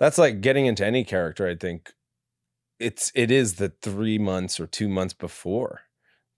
That's like getting into any character. I think it is the 3 months or 2 months before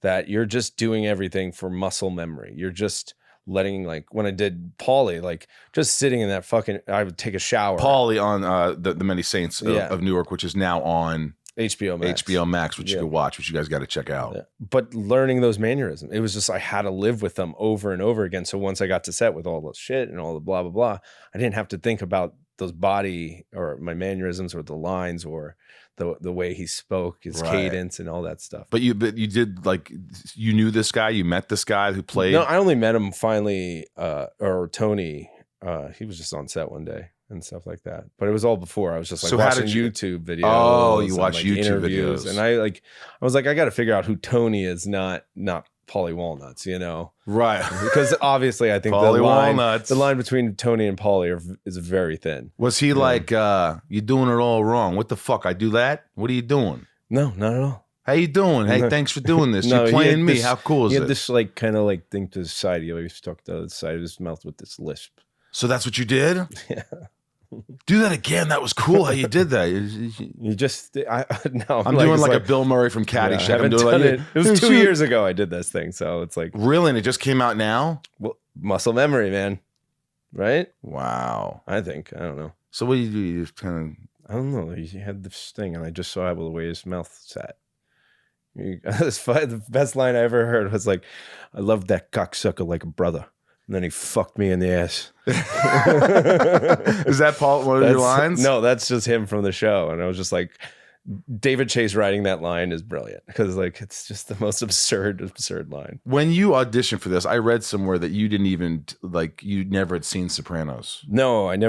that you're just doing everything for muscle memory. You're just letting, like when I did Paulie, like just sitting in that fucking, I would take a shower. Paulie on the Many Saints of Newark, which is now on HBO Max, which you can watch, which you guys got to check out. Yeah. But learning those mannerisms, it was just, I had to live with them over and over again. So once I got to set with all the shit and all the blah, blah, blah, I didn't have to think about those body or my mannerisms or the lines or the way he spoke, his cadence and all that stuff. But you did, like, you knew this guy, you met this guy who played. No, I only met him finally, or Tony. He was just on set one day and stuff like that. But it was all before. I was just like watching YouTube videos. Oh, you watch like YouTube interviews, videos, and I was like, I got to figure out who Tony is, not Paulie Walnuts, you know? Right. Because obviously I think the line between Tony and Paulie is very thin. Was he like, you're doing it all wrong? What the fuck? I do that? What are you doing? No, not at all. How you doing? Hey, thanks for doing this. You're playing me. How cool is it? He had this like kind of like thing to the side. He always talked to the side of his mouth with this lisp. So that's what you did? Yeah. Do that again. That was cool how you did that. You just, I'm doing like a Bill Murray from Caddyshack. Yeah, I'm doing it. It was 2 years ago I did this thing. So it's like. Really? And it just came out now? Well, muscle memory, man. Right? Wow. I think. I don't know. So what do you do? You just kind of. I don't know. He had this thing and I just saw the way his mouth sat. The best line I ever heard was like, I love that cocksucker like a brother. And then he fucked me in the ass. Is that one of your lines? No, that's just him from the show. And I was just like, David Chase writing that line is brilliant because like it's just the most absurd line. When you auditioned for this, I read somewhere that you didn't even you never had seen Sopranos. No, I had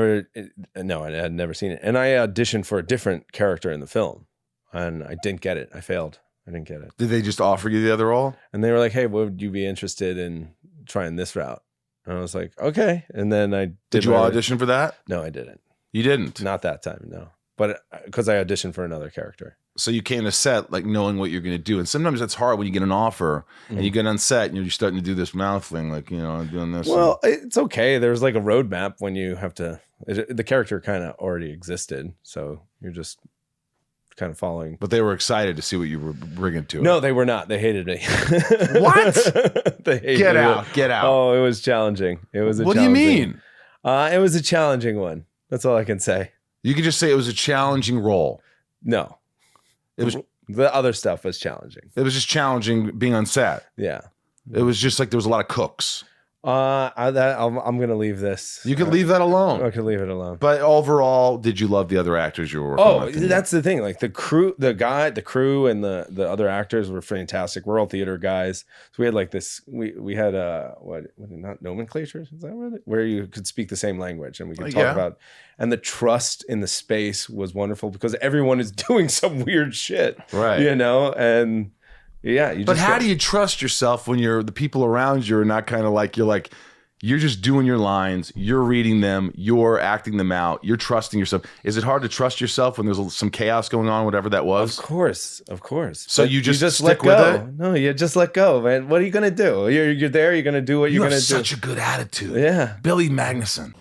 never seen it. And I auditioned for a different character in the film and I didn't get it. I failed. I didn't get it. Did they just offer you the other role? And they were like, hey, would you be interested in trying this route? And I was like, okay. And then I did you audition for that? No, I didn't. You didn't? Not that time, no. But because I auditioned for another character. So you came to set like knowing what you're going to do. And sometimes that's hard when you get an offer and you get on set and you're starting to do this mouth thing, like, you know, I'm doing this. Well, it's okay. There's like a roadmap when you have to, the character kind of already existed. So you're just kind of following. But they were excited to see what you were bringing to it. No, they were not. They hated me. What? They hated Get me. out. Get out. Oh, it was challenging. It was a What do you mean? It was a challenging one. That's all I can say. You could just say it was a challenging role. No. It was the other stuff was challenging. It was just challenging being on set. Yeah. It was just like there was a lot of cooks. I'm gonna leave this. You can leave that alone. I can leave it alone. But overall, did you love the other actors you were working with? Oh, that's the thing. Like the crew, and the other actors were fantastic. We're all theater guys, so we had like this. We had not nomenclatures? Is that what where you could speak the same language and we could talk about. And the trust in the space was wonderful because everyone is doing some weird shit, right? You know, and. Yeah, but how do you trust yourself when the people around you are not kind of like you're just doing your lines, you're reading them, you're acting them out, you're trusting yourself. Is it hard to trust yourself when there's some chaos going on, whatever that was? Of course. So you just let stick go. with it? No, you just let go, man. What are you gonna do? You're there. You're gonna do what you're gonna do. Such a good attitude. Yeah, Billy Magnussen.